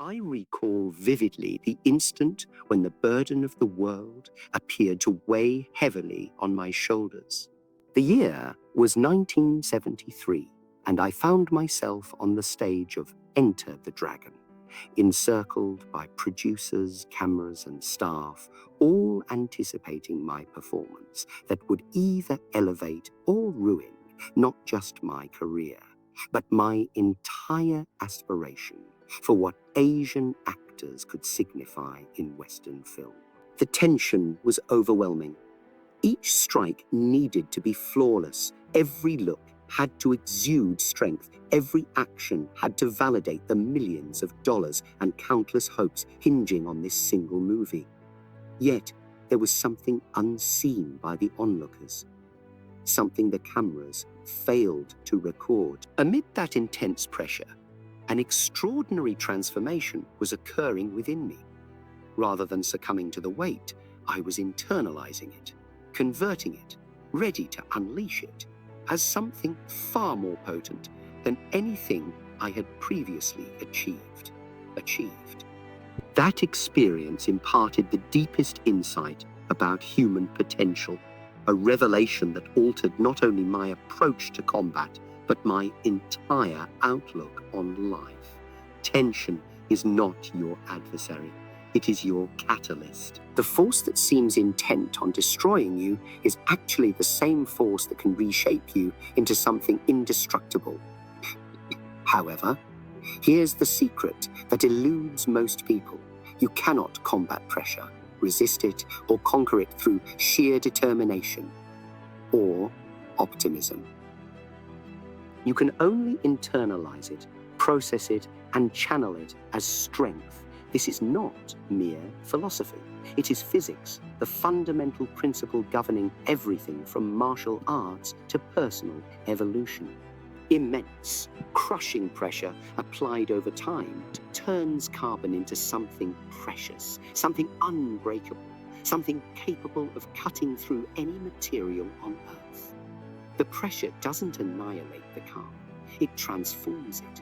I recall vividly the instant when the burden of the world appeared to weigh heavily on my shoulders. The year was 1973, and I found myself on the stage of Enter the Dragon, encircled by producers, cameras, and staff, all anticipating my performance that would either elevate or ruin not just my career, but my entire aspiration for what Asian actors could signify in Western film. The tension was overwhelming. Each strike needed to be flawless. Every look had to exude strength. Every action had to validate the millions of dollars and countless hopes hinging on this single movie. Yet, there was something unseen by the onlookers, something the cameras failed to record. Amid that intense pressure, an extraordinary transformation was occurring within me. Rather than succumbing to the weight, I was internalizing it, converting it, ready to unleash it as something far more potent than anything I had previously achieved. That experience imparted the deepest insight about human potential, a revelation that altered not only my approach to combat, but my entire outlook on life. Tension is not your adversary. It is your catalyst. The force that seems intent on destroying you is actually the same force that can reshape you into something indestructible. However, here's the secret that eludes most people. You cannot combat pressure, resist it, or conquer it through sheer determination or optimism. You can only internalize it, process it, and channel it as strength. This is not mere philosophy. It is physics, the fundamental principle governing everything from martial arts to personal evolution. Immense, crushing pressure applied over time turns carbon into something precious, something unbreakable, something capable of cutting through any material on Earth. The pressure doesn't annihilate the carbon, it transforms it.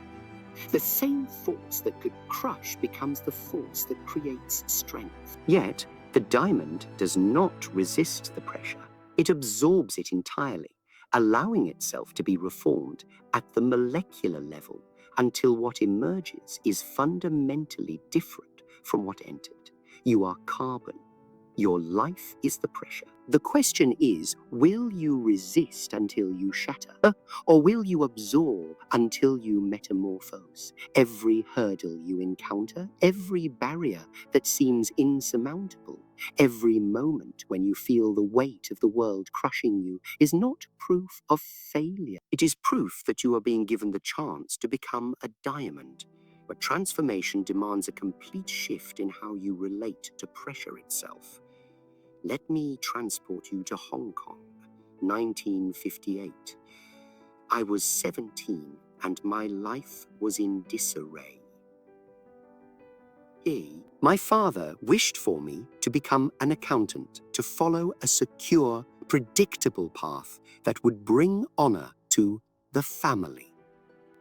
The same force that could crush becomes the force that creates strength. Yet, the diamond does not resist the pressure. It absorbs it entirely, allowing itself to be reformed at the molecular level until what emerges is fundamentally different from what entered. You are carbon. Your life is the pressure. The question is, will you resist until you shatter? Or will you absorb until you metamorphose? Every hurdle you encounter, every barrier that seems insurmountable, every moment when you feel the weight of the world crushing you is not proof of failure. It is proof that you are being given the chance to become a diamond. But transformation demands a complete shift in how you relate to pressure itself. Let me transport you to Hong Kong, 1958. I was 17 and my life was in disarray. My father wished for me to become an accountant, to follow a secure, predictable path that would bring honor to the family.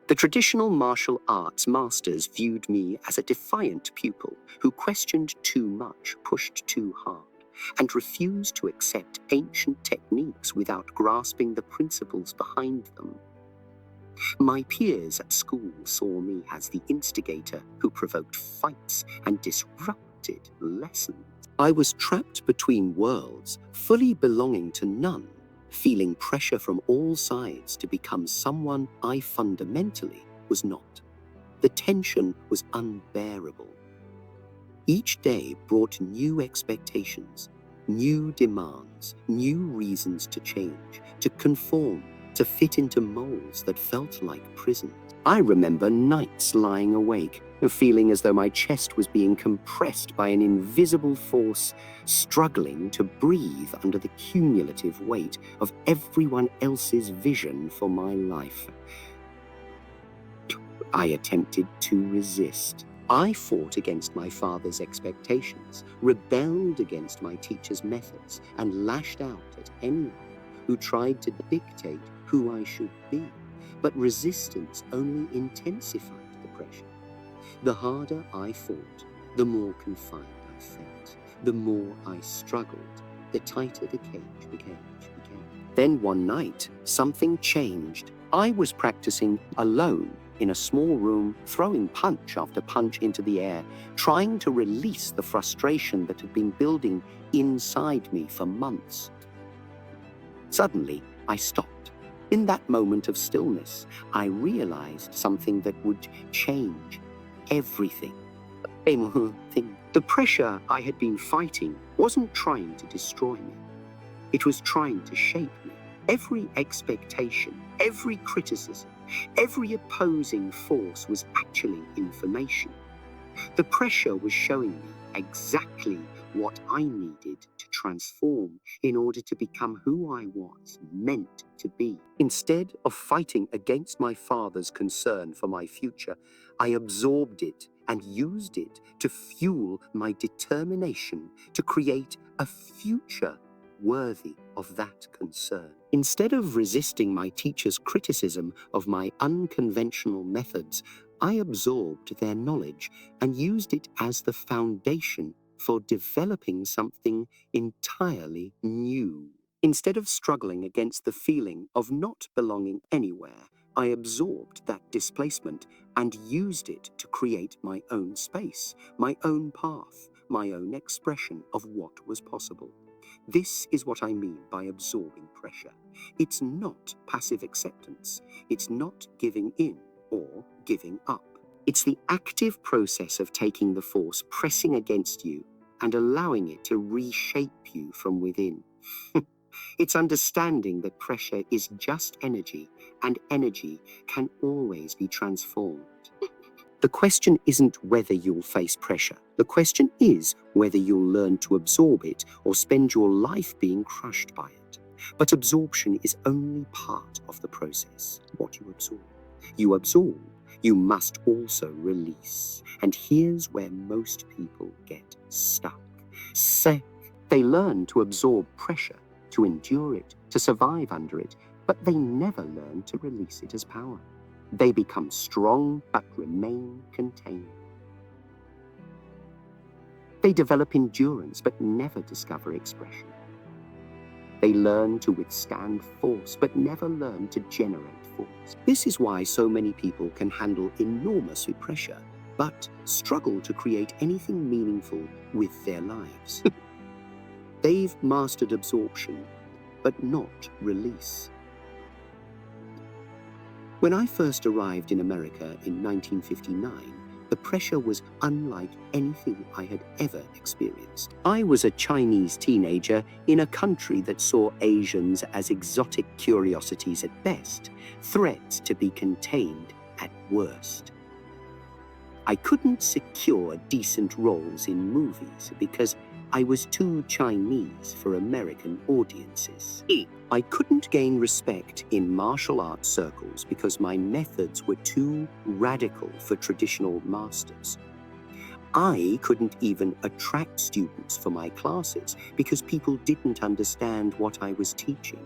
The traditional martial arts masters viewed me as a defiant pupil who questioned too much, pushed too hard, and refused to accept ancient techniques without grasping the principles behind them. My peers at school saw me as the instigator who provoked fights and disrupted lessons. I was trapped between worlds, fully belonging to none, feeling pressure from all sides to become someone I fundamentally was not. The tension was unbearable. Each day brought new expectations, new demands, new reasons to change, to conform, to fit into molds that felt like prisons. I remember nights lying awake, feeling as though my chest was being compressed by an invisible force, struggling to breathe under the cumulative weight of everyone else's vision for my life. I attempted to resist. I fought against my father's expectations, rebelled against my teacher's methods, and lashed out at anyone who tried to dictate who I should be. But resistance only intensified the pressure. The harder I fought, the more confined I felt. The more I struggled, the tighter the cage became. Then one night, something changed. I was practicing alone in a small room, throwing punch after punch into the air, trying to release the frustration that had been building inside me for months. Suddenly, I stopped. In that moment of stillness, I realized something that would change everything. The pressure I had been fighting wasn't trying to destroy me. It was trying to shape me. Every expectation, every criticism, every opposing force was actually information. The pressure was showing me exactly what I needed to transform in order to become who I was meant to be. Instead of fighting against my father's concern for my future, I absorbed it and used it to fuel my determination to create a future worthy of that concern. Instead of resisting my teacher's criticism of my unconventional methods, I absorbed their knowledge and used it as the foundation for developing something entirely new. Instead of struggling against the feeling of not belonging anywhere, I absorbed that displacement and used it to create my own space, my own path, my own expression of what was possible. This is what I mean by absorbing pressure. It's not passive acceptance. It's not giving in or giving up. It's the active process of taking the force pressing against you and allowing it to reshape you from within. It's understanding that pressure is just energy, and energy can always be transformed. The question isn't whether you'll face pressure. The question is whether you'll learn to absorb it or spend your life being crushed by it. But absorption is only part of the process. What you absorb, you must also release. And here's where most people get stuck. They learn to absorb pressure, to endure it, to survive under it, but they never learn to release it as power. They become strong but remain contained. They develop endurance but never discover expression. They learn to withstand force but never learn to generate force. This is why so many people can handle enormous pressure but struggle to create anything meaningful with their lives. They've mastered absorption but not release. When I first arrived in America in 1959, the pressure was unlike anything I had ever experienced. I was a Chinese teenager in a country that saw Asians as exotic curiosities at best, threats to be contained at worst. I couldn't secure decent roles in movies because I was too Chinese for American audiences. I couldn't gain respect in martial arts circles because my methods were too radical for traditional masters. I couldn't even attract students for my classes because people didn't understand what I was teaching.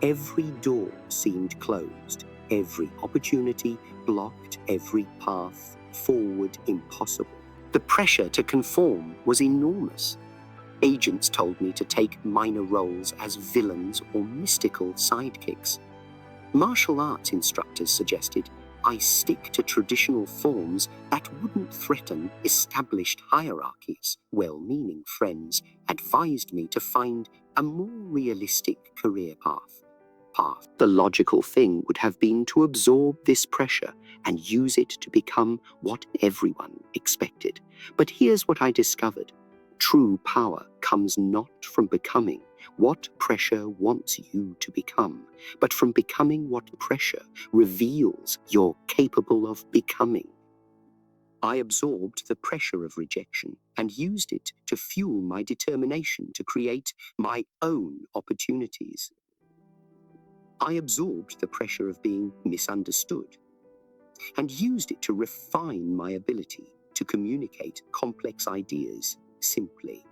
Every door seemed closed, every opportunity blocked, every path forward impossible. The pressure to conform was enormous. Agents told me to take minor roles as villains or mystical sidekicks. Martial arts instructors suggested I stick to traditional forms that wouldn't threaten established hierarchies. Well-meaning friends advised me to find a more realistic career path. The logical thing would have been to absorb this pressure and use it to become what everyone expected. But here's what I discovered. True power comes not from becoming what pressure wants you to become, but from becoming what pressure reveals you're capable of becoming. I absorbed the pressure of rejection and used it to fuel my determination to create my own opportunities. I absorbed the pressure of being misunderstood and used it to refine my ability to communicate complex ideas simply.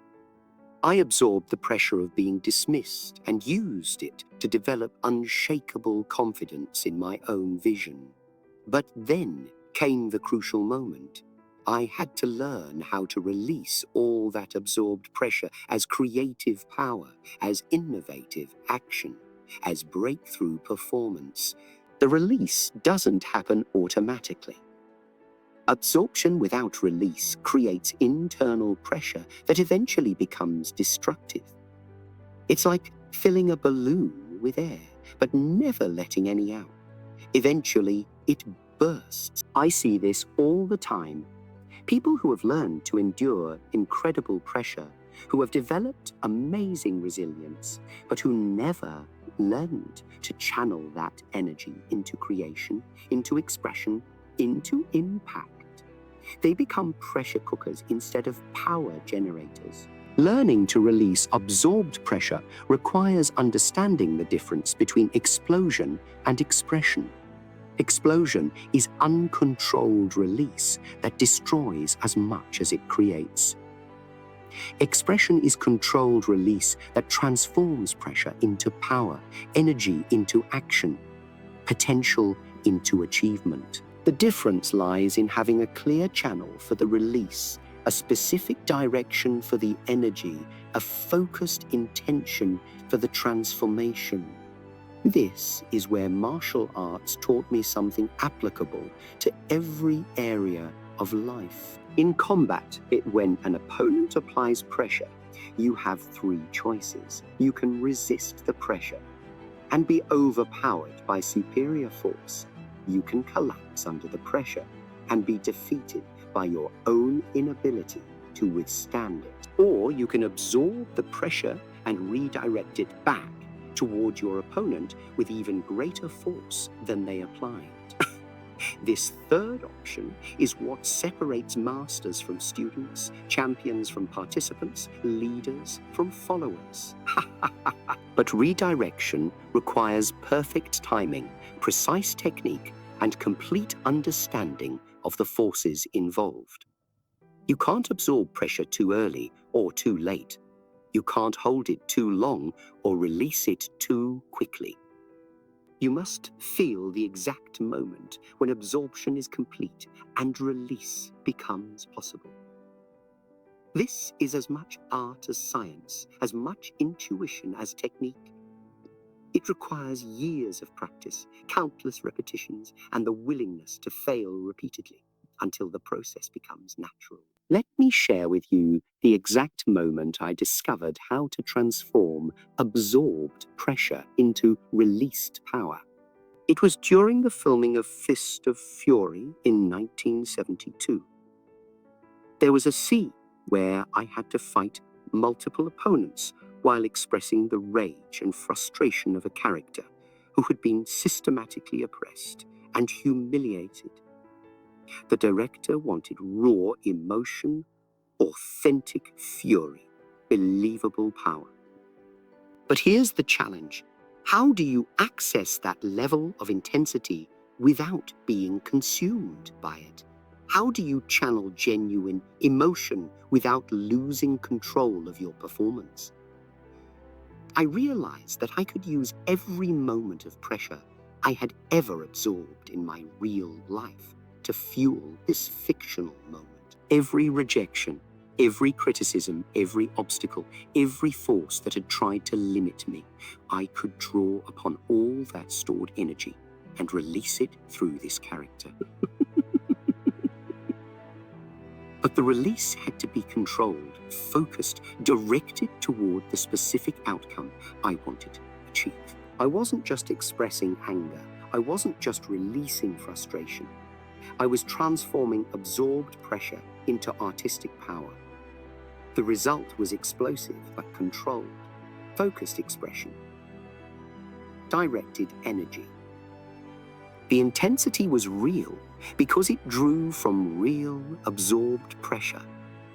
I absorbed the pressure of being dismissed and used it to develop unshakable confidence in my own vision. But then came the crucial moment. I had to learn how to release all that absorbed pressure as creative power, as innovative action, as breakthrough performance. The release doesn't happen automatically. Absorption without release creates internal pressure that eventually becomes destructive. It's like filling a balloon with air, but never letting any out. Eventually, it bursts. I see this all the time. People who have learned to endure incredible pressure, who have developed amazing resilience, but who never learned to channel that energy into creation, into expression, into impact. They become pressure cookers instead of power generators. Learning to release absorbed pressure requires understanding the difference between explosion and expression. Explosion is uncontrolled release that destroys as much as it creates. Expression is controlled release that transforms pressure into power, energy into action, potential into achievement. The difference lies in having a clear channel for the release, a specific direction for the energy, a focused intention for the transformation. This is where martial arts taught me something applicable to every area of life. In combat, when an opponent applies pressure, you have three choices. You can resist the pressure and be overpowered by superior force. You can collapse under the pressure and be defeated by your own inability to withstand it. Or you can absorb the pressure and redirect it back toward your opponent with even greater force than they applied. This third option is what separates masters from students, champions from participants, leaders from followers. But redirection requires perfect timing, precise technique, and complete understanding of the forces involved. You can't absorb pressure too early or too late. You can't hold it too long or release it too quickly. You must feel the exact moment when absorption is complete and release becomes possible. This is as much art as science, as much intuition as technique. It requires years of practice, countless repetitions, and the willingness to fail repeatedly until the process becomes natural. Let me share with you the exact moment I discovered how to transform absorbed pressure into released power. It was during the filming of Fist of Fury in 1972. There was a scene where I had to fight multiple opponents while expressing the rage and frustration of a character who had been systematically oppressed and humiliated. The director wanted raw emotion, authentic fury, believable power. But here's the challenge. How do you access that level of intensity without being consumed by it? How do you channel genuine emotion without losing control of your performance? I realized that I could use every moment of pressure I had ever absorbed in my real life to fuel this fictional moment. Every rejection, every criticism, every obstacle, every force that had tried to limit me, I could draw upon all that stored energy and release it through this character. But the release had to be controlled, focused, directed toward the specific outcome I wanted to achieve. I wasn't just expressing anger. I wasn't just releasing frustration. I was transforming absorbed pressure into artistic power. The result was explosive but controlled, focused expression, directed energy. The intensity was real because it drew from real absorbed pressure,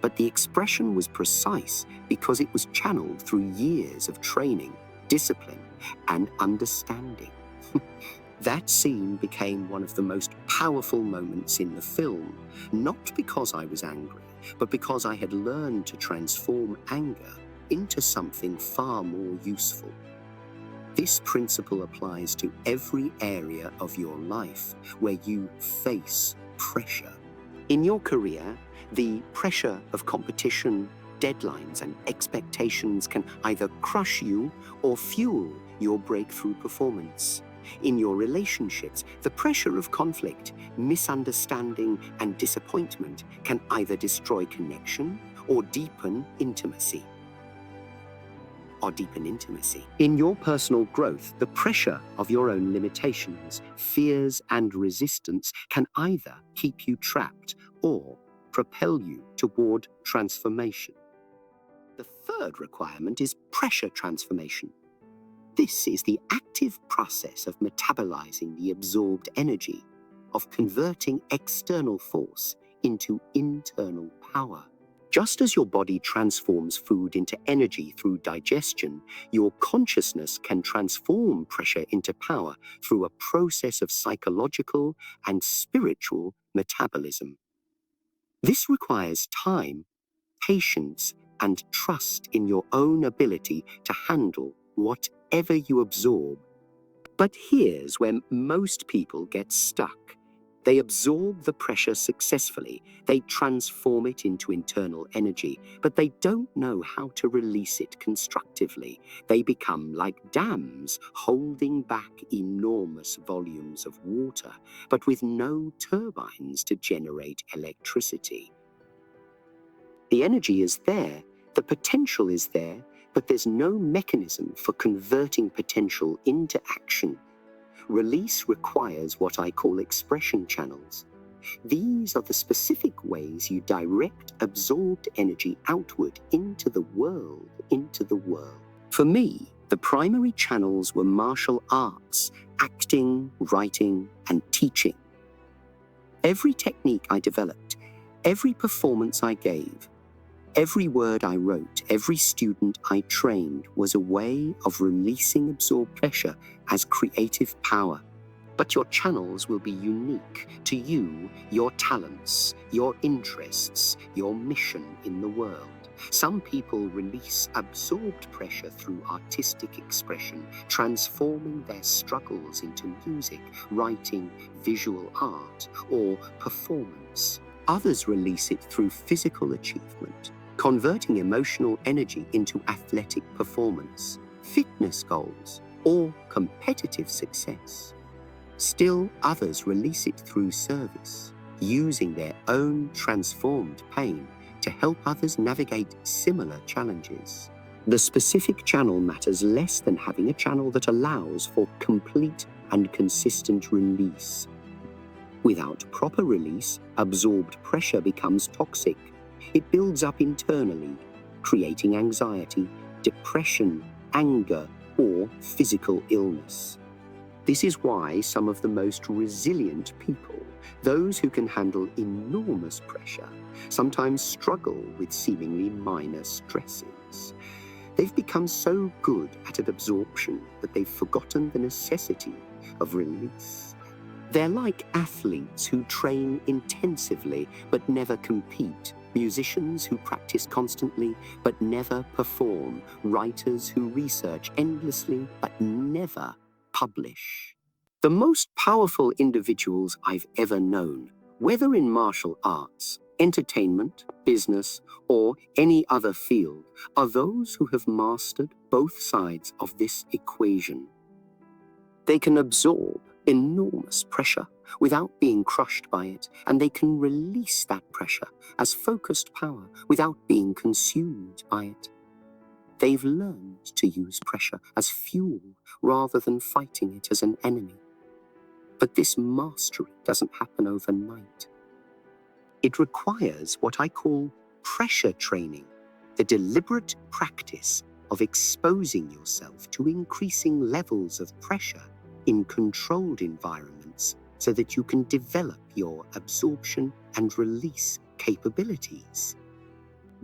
but the expression was precise because it was channeled through years of training, discipline, and understanding. That scene became one of the most powerful moments in the film, not because I was angry, but because I had learned to transform anger into something far more useful. This principle applies to every area of your life where you face pressure. In your career, the pressure of competition, deadlines, and expectations can either crush you or fuel your breakthrough performance. In your relationships, the pressure of conflict, misunderstanding, and disappointment can either destroy connection or deepen intimacy. In your personal growth, the pressure of your own limitations, fears, and resistance can either keep you trapped or propel you toward transformation. The third requirement is pressure transformation. This is the active process of metabolizing the absorbed energy, of converting external force into internal power. Just as your body transforms food into energy through digestion, your consciousness can transform pressure into power through a process of psychological and spiritual metabolism. This requires time, patience, and trust in your own ability to handle whatever you absorb. But here's where most people get stuck. They absorb the pressure successfully, they transform it into internal energy, but they don't know how to release it constructively. They become like dams, holding back enormous volumes of water, but with no turbines to generate electricity. The energy is there, the potential is there, but there's no mechanism for converting potential into action. Release requires what I call expression channels. These are the specific ways you direct absorbed energy outward into the world. For me, the primary channels were martial arts, acting, writing, and teaching. Every technique I developed, every performance I gave, every word I wrote, every student I trained was a way of releasing absorbed pressure as creative power. But your channels will be unique to you, your talents, your interests, your mission in the world. Some people release absorbed pressure through artistic expression, transforming their struggles into music, writing, visual art, or performance. Others release it through physical achievement, converting emotional energy into athletic performance, fitness goals, or competitive success. Still others release it through service, using their own transformed pain to help others navigate similar challenges. The specific channel matters less than having a channel that allows for complete and consistent release. Without proper release, absorbed pressure becomes toxic. It builds up internally, creating anxiety, depression, anger, or physical illness. This is why some of the most resilient people, those who can handle enormous pressure, sometimes struggle with seemingly minor stresses. They've become so good at absorption that they've forgotten the necessity of release. They're like athletes who train intensively but never compete, musicians who practice constantly but never perform, writers who research endlessly but never publish. The most powerful individuals I've ever known, whether in martial arts, entertainment, business, or any other field, are those who have mastered both sides of this equation. They can absorb enormous pressure without being crushed by it, and they can release that pressure as focused power without being consumed by it. They've learned to use pressure as fuel rather than fighting it as an enemy. But this mastery doesn't happen overnight. It requires what I call pressure training, the deliberate practice of exposing yourself to increasing levels of pressure in controlled environments so that you can develop your absorption and release capabilities.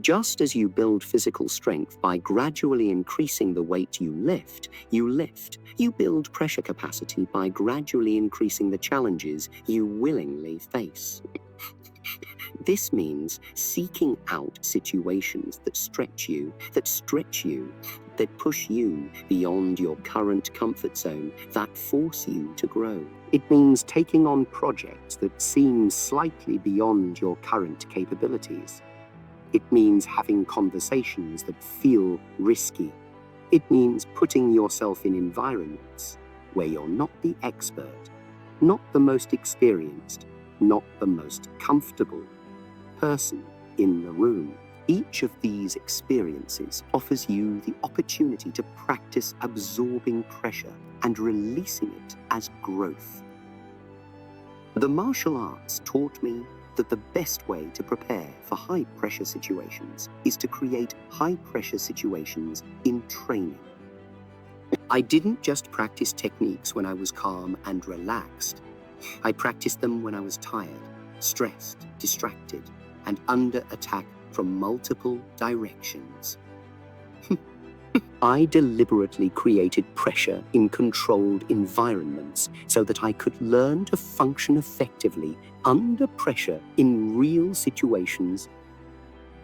Just as you build physical strength by gradually increasing the weight you lift, you build pressure capacity by gradually increasing the challenges you willingly face. This means seeking out situations that stretch you, that push you beyond your current comfort zone, that force you to grow. It means taking on projects that seem slightly beyond your current capabilities. It means having conversations that feel risky. It means putting yourself in environments where you're not the expert, not the most experienced, not the most comfortable person in the room. Each of these experiences offers you the opportunity to practice absorbing pressure and releasing it as growth. The martial arts taught me that the best way to prepare for high-pressure situations is to create high-pressure situations in training. I didn't just practice techniques when I was calm and relaxed. I practiced them when I was tired, stressed, distracted, and under attack from multiple directions. I deliberately created pressure in controlled environments so that I could learn to function effectively under pressure in real situations.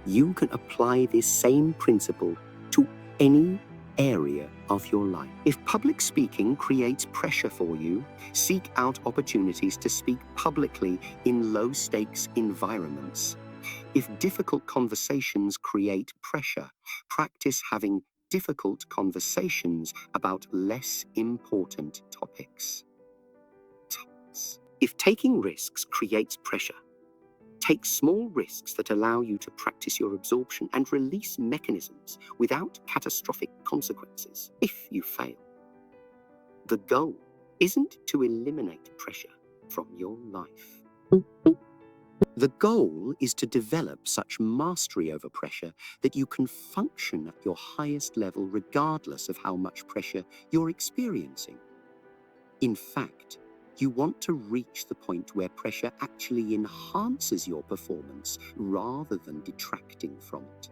You can apply this same principle to any area of your life. If public speaking creates pressure for you, seek out opportunities to speak publicly in low-stakes environments. If difficult conversations create pressure, practice having difficult conversations about less important topics. If taking risks creates pressure, take small risks that allow you to practice your absorption and release mechanisms without catastrophic consequences if you fail. The goal isn't to eliminate pressure from your life. The goal is to develop such mastery over pressure that you can function at your highest level regardless of how much pressure you're experiencing. In fact, you want to reach the point where pressure actually enhances your performance rather than detracting from it.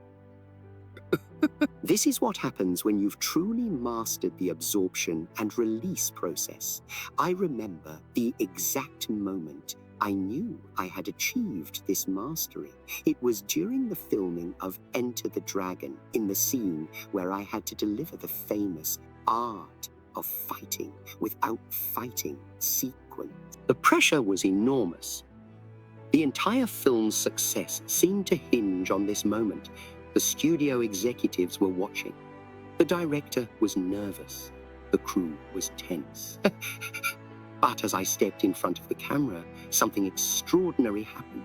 This is what happens when you've truly mastered the absorption and release process. I remember the exact moment I knew I had achieved this mastery. It was during the filming of Enter the Dragon, in the scene where I had to deliver the famous art of fighting without fighting sequence. The pressure was enormous. The entire film's success seemed to hinge on this moment. The studio executives were watching. The director was nervous. The crew was tense. But as I stepped in front of the camera, something extraordinary happened.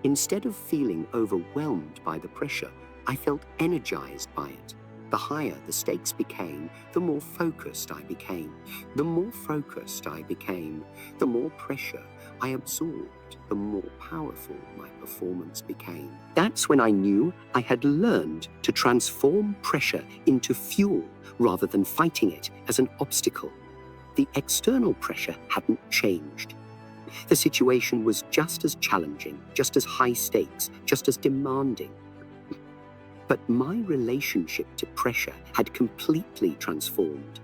Instead of feeling overwhelmed by the pressure, I felt energized by it. The higher the stakes became, the more focused I became. The more focused I became, the more pressure I absorbed, the more powerful my performance became. That's when I knew I had learned to transform pressure into fuel rather than fighting it as an obstacle. The external pressure hadn't changed. The situation was just as challenging, just as high stakes, just as demanding. But my relationship to pressure had completely transformed.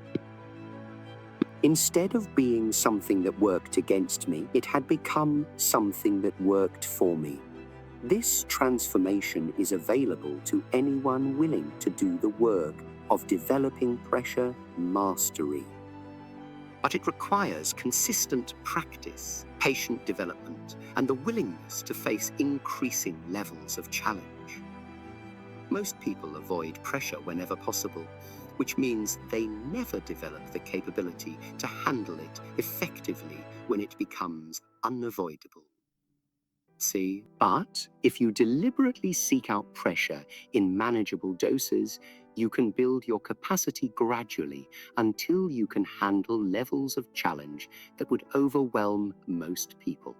Instead of being something that worked against me, it had become something that worked for me. This transformation is available to anyone willing to do the work of developing pressure mastery. But it requires consistent practice, patient development, and the willingness to face increasing levels of challenge. Most people avoid pressure whenever possible, which means they never develop the capability to handle it effectively when it becomes unavoidable. See? But if you deliberately seek out pressure in manageable doses, you can build your capacity gradually until you can handle levels of challenge that would overwhelm most people.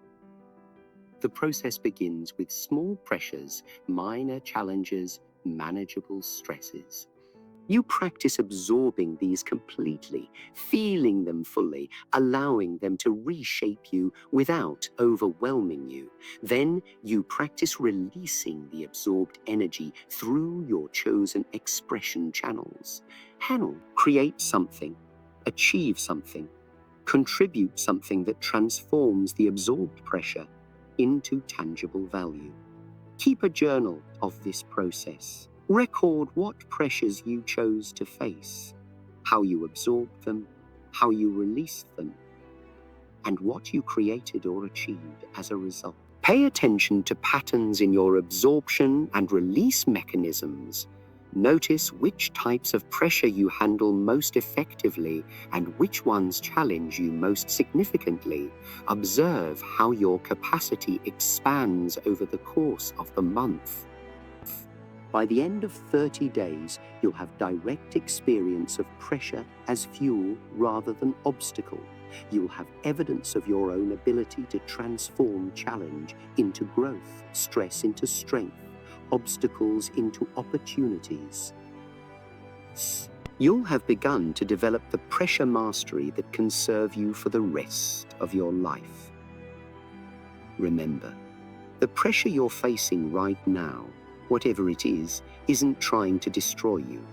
The process begins with small pressures, minor challenges, manageable stresses. You practice absorbing these completely, feeling them fully, allowing them to reshape you without overwhelming you. Then you practice releasing the absorbed energy through your chosen expression channels. Create something, achieve something, contribute something that transforms the absorbed pressure into tangible value. Keep a journal of this process. Record what pressures you chose to face, how you absorbed them, how you released them, and what you created or achieved as a result. Pay attention to patterns in your absorption and release mechanisms. Notice which types of pressure you handle most effectively and which ones challenge you most significantly. Observe how your capacity expands over the course of the month. By the end of 30 days, you'll have direct experience of pressure as fuel rather than obstacle. You'll have evidence of your own ability to transform challenge into growth, stress into strength, obstacles into opportunities. You'll have begun to develop the pressure mastery that can serve you for the rest of your life. Remember, the pressure you're facing right now, whatever it is, isn't trying to destroy you.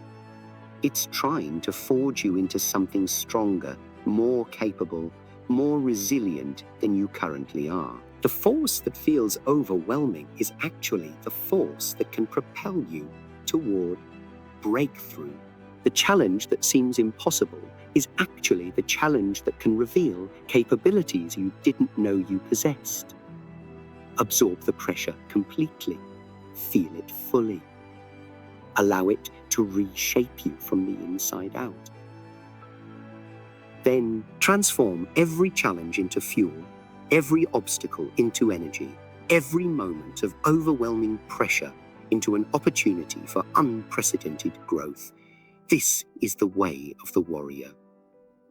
It's trying to forge you into something stronger, more capable, more resilient than you currently are. The force that feels overwhelming is actually the force that can propel you toward breakthrough. The challenge that seems impossible is actually the challenge that can reveal capabilities you didn't know you possessed. Absorb the pressure completely. Feel it fully. Allow it to reshape you from the inside out. Then transform every challenge into fuel, every obstacle into energy, every moment of overwhelming pressure into an opportunity for unprecedented growth. This is the way of the warrior.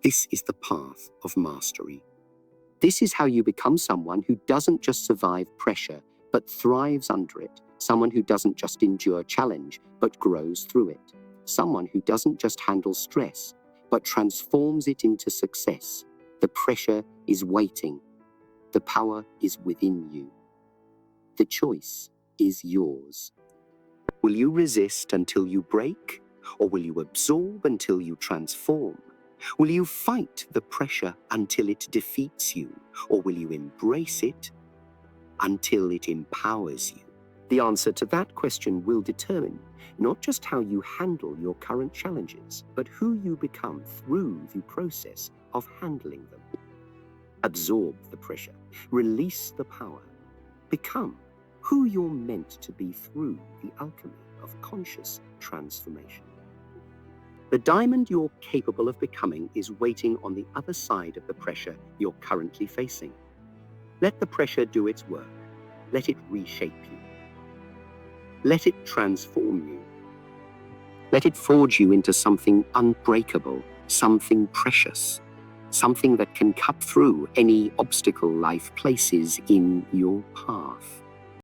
This is the path of mastery. This is how you become someone who doesn't just survive pressure, but thrives under it. Someone who doesn't just endure challenge, but grows through it. Someone who doesn't just handle stress, but transforms it into success. The pressure is waiting. The power is within you. The choice is yours. Will you resist until you break? Or will you absorb until you transform? Will you fight the pressure until it defeats you? Or will you embrace it until it empowers you? The answer to that question will determine not just how you handle your current challenges, but who you become through the process of handling them. Absorb the pressure, release the power, become who you're meant to be through the alchemy of conscious transformation. The diamond you're capable of becoming is waiting on the other side of the pressure you're currently facing. Let the pressure do its work. Let it reshape you. Let it transform you. Let it forge you into something unbreakable, something precious, something that can cut through any obstacle life places in your path.